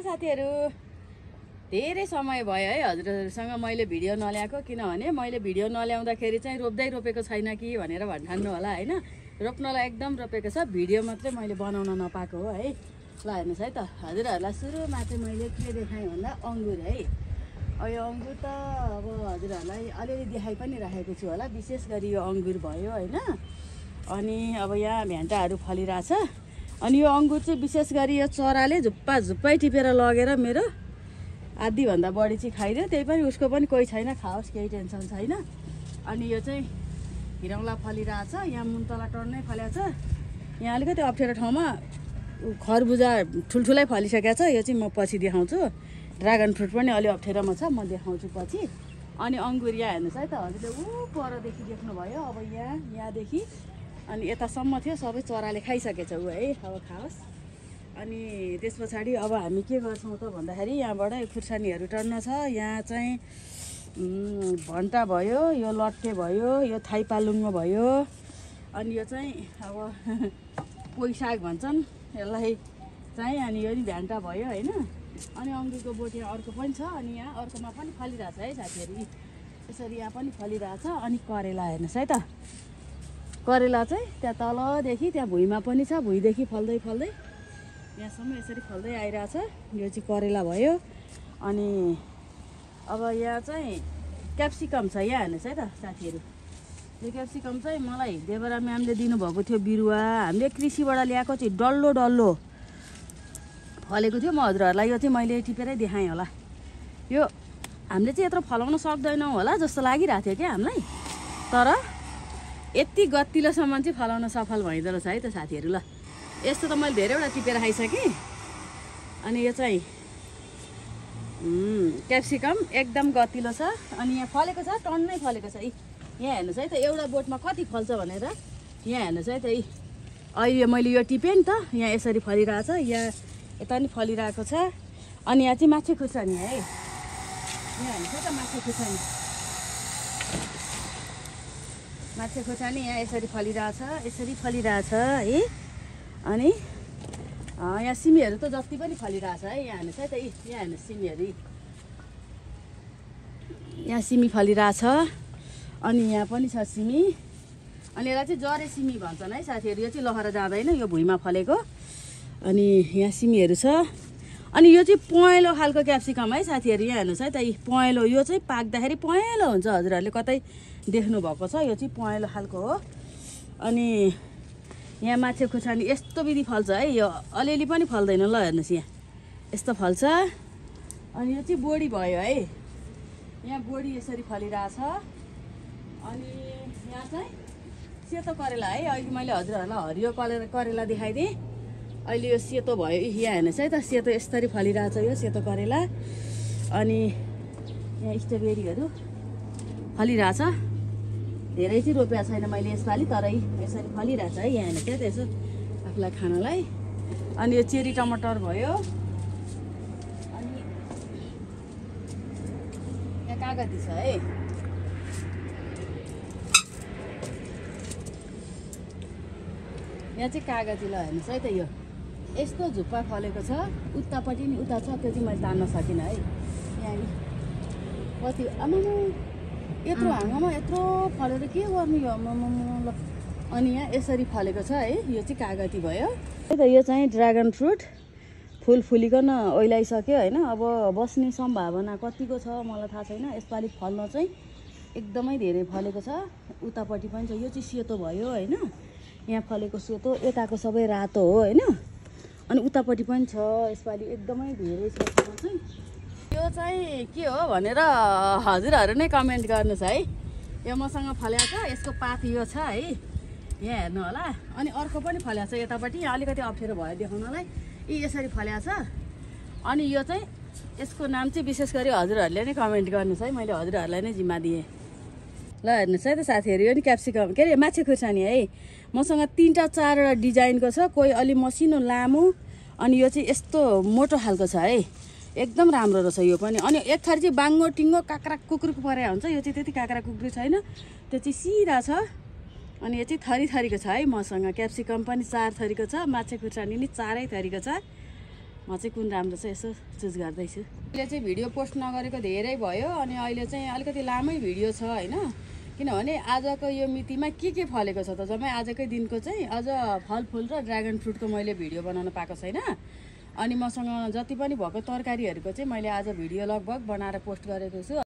साथीहरु धेरै समय भयो है हजुरहरुसँग मैले भिडियो नल्याएको किनभने मैले भिडियो नल्याउँदाखेरि चाहिँ रोप्दै रोपेको छैन कि भनेर भन्ठान्नु होला हैन रोप्नलाई एकदम रोपेको छ भिडियो मात्रै मैले बनाउन नपाएको हो है ल हेर्नुस् है त हजुरहरुलाई सुरुमा चाहिँ मैले के देखाएँ भन्दा अंगुर है यो अंगुर त अब हजुरहरुलाई अलिअलि देखाइ पनि राखेको छु होला विशेष गरी यो अंगुर भयो हैन अनि अब यहाँ भेन्टाहरु फलिरहेछ अनि यो अंगुर चाहिँ विशेष गरी यो चराले झुप्पा झुप्पै टिपेर लगेर मेरो आधी भन्दा बढी चाहिँ खाइदियो त्यही पनि उसको पनि कोही छैन खाओस् केही टेन्सन छैन अनि यो चाहिँ हिरौला फलिरहेछ यहाँ मुन्तला टर्नै फलेको छ यहाँ अलिकति अप्ठ्यारो ठाउँमा खरबुजा ठुलठुलै फलिसकेको छ यो चाहिँ म पछि देखाउँछु ड्रागन फ्रुट पनि अलि अप्ठ्यारोमा छ म देखाउँछु पछि अनि अंगुर यहाँ हेर्नुस् है त हजुरले ऊ परदेखि देख्नुभयो अब यहाँदेखि अनि यतासम्म थियो सबै चराले खाइसकेछ ऊ है अब खाओस् अनि त्यस पछाडि अब हामी के गर्छौं त भन्दाखेरि यहाँबाट खुर्सानीहरु टर्न छ यहाँ चाहिँ भन्टा भयो यो लट्टे भयो यो थाइपालुङ्गो भयो अनि यो चाहिँ अब पोइ साग भन्छन् यसलाई चाहिँ अनि यो नि भ्यान्टा भयो हैन अनि अंगुरको बोट यहाँ अर्को पनि छ अनि यहाँ अर्कोमा पनि फलिरहेछ है साथीहरु यसरी यहाँ पनि फलिरहेछ अनि करेला हेर्नुस् है त करेला चाहिँ त्यहाँ तलदेखि त्यहाँ भुइँमा पनि छ भुइँदेखि फल्दै फल्दै यहाँसम्म यसरी फल्दै आइरहेछ यो चाहिँ करेला भयो अनि अब यहाँ चाहिँ क्याप्सिकम छ यहाँ हेर्नुस् है त साथीहरु यो क्याप्सिकम चाहिँ मलाई देवरा म्यामले दिनुभएको थियो बिरुवा हामीले कृषिबाट ल्याएको चाहिँ डल्लो डल्लो फलेको थियो म हजुरहरुलाई यो चाहिँ मैले टिपेरै देखाएँ होला यो हामीले चाहिँ यत्रो फलाउन सक्दैनौँ होला जस्तो लागिरहेको थियो क्या हामीलाई तर यति गतिलोसम्म चाहिँ फलाउन सफल भइदो रहेछ है त साथीहरु ल यस्तो त मैले धेरैवटा टिपेर खाइसकेँ अनि यो चाहिँ क्याप्सिकम एकदम गतिलो छ अनि यहाँ फलेको छ टन्नै फलेको छ यहाँ हेर्नुस् है त एउटा बोटमा कति फल्छ भनेर यहाँ हेर्नुस् है त अहिले मैले यो टिपेँ नि त यहाँ यसरी फलिरहेछ यहाँ यता नि फलिरहेको छ अनि यहाँ चाहिँ माछे खुर्सानी है यहाँ हेर्नुस् है त माछे खुर्सानी यहाँ यसरी फलिरहेछ है अनि यहाँ सिमीहरु त जति पनि फलिरहेछ है यहाँ हेर्नुस् है त यहाँ हेर्नुस् सिमीहरु यहाँ सिमी फलिरहेछ अनि यहाँ पनि छ सिमी अनि यसलाई चाहिँ जरे सिमी भन्छन् है साथीहरु यो चाहिँ लहरा जाँदैन यो भुइँमा फलेको अनि यहाँ सिमीहरु छ अनि यो चाहिँ पहेँलो खालको क्याप्सिकम है साथीहरु यहाँ हेर्नुस् है त पहेँलो यो चाहिँ पाक्दाखेरि पहेँलो हुन्छ हजुरहरुले कतै देख्नु भएको छ यो चाहिँ पहेँलो खालको हो अनि यहाँ माछे खुर्सानी यस्तो विधि फल्छ है यो अलिअलि पनि फल्दैन ल हेर्नुस् यहाँ यस्तो फल्छ अनि यो चाहिँ बोडी भयो है यहाँ बोडी यसरी फलिरहेछ अनि यहाँ चाहिँ सेतो करेला है अहिले मैले हजुरहरुलाई हरियो करेला देखाइदिएँ अहिले यो सेतो भयो यहाँ हेर्नुस् है त सेतो यसरी फलिरहेछ यो सेतो करेला अनि यहाँ स्ट्रबेरीहरु फलिरहेछ धेरै चाहिँ रोपेको छैन मैले यसपालि तर यसरी फलिरहेछ है यहाँ हेर्नुस् है त यसो आफूलाई खानलाई अनि यो चेरी टमाटर भयो अनि यहाँ कागती छ है यहाँ चाहिँ कागती ल हेर्नुस् है त यो यस्तो झुप्पा फलेको छ उतापट्टि नि उता छ त्यो चाहिँ मैले तान्न सकिनँ है यहाँ नि कति आमामा यत्रो हाँगामा यत्रो फलेर के गर्नु यो ल अनि यहाँ यसरी फलेको छ है यो चाहिँ कागती भयो है त यो चाहिँ ड्रागन फ्रुट फुल फुलिकन ओइलाइसक्यो हैन अब बस्ने सम्भावना कतिको छ मलाई थाहा छैन यसपालि फल्न चाहिँ एकदमै धेरै फलेको छ उतापट्टि पनि छ यो चाहिँ सेतो भयो हैन यहाँ फलेको सेतो यताको सबै रातो हो हैन अनि उतापट्टि पनि छ यसपालि एकदमै धेरै छ चाहिँ यो चाहिँ के हो भनेर हजुरहरु नै कमेन्ट गर्नुस् है यो मसँग फलेको छ यसको पात यो छ है यहाँ हेर्नु होला अनि अर्को पनि फलेको छ यतापट्टि अलिकति अप्ठ्यारो भयो देखाउनलाई यसरी फलेको छ अनि यो चाहिँ यसको नाम चाहिँ विशेष गरी हजुरहरुले नै कमेन्ट गर्नुस् है मैले हजुरहरुलाई नै जिम्मा दिएँ ल हेर्नुस् है त साथीहरु यो नि क्याप्सिकम के अरे माछे खुर्सानी है मसँग 3टा 4वटा डिजाइनको छ कोही अलि मसिनो लामो अनि यो चाहिँ यस्तो मोटो खालको छ है एकदम राम्रो रहेछ यो पनि अनि एक थरी चाहिँ बाङ्गो टिङ्गो काक्रा कुक्रुक परे हुन्छ यो चाहिँ त्यति काक्रा कुक्री छैन त्यो चाहिँ सिधा छ अनि यो चाहिँ थरी थरीको छ है मसँग क्याप्सिकम पनि 4 थरीको छ माछे खुर्सानी नि 4 थरीको छ म चाहिँ कुन राम्रो छ यसो चुज गर्दैछु। अहिले चाहिँ भिडियो पोस्ट नगरेको धेरै भयो अनि अहिले चाहिँ अलिकति लामै भिडियो छ होइन, किनभने आजको यो मितिमा के फलेको छ त जम्मै आजकै दिनको चाहिँ अझ फलफुल र ड्रागन फ्रुटको मैले भिडियो बनाउन पाएको छैन। अनि मसँग जति पनि भएको तरकारीहरूको चाहिँ मैले आज भिडियो लगभग बनाएर पोस्ट गरेको छु।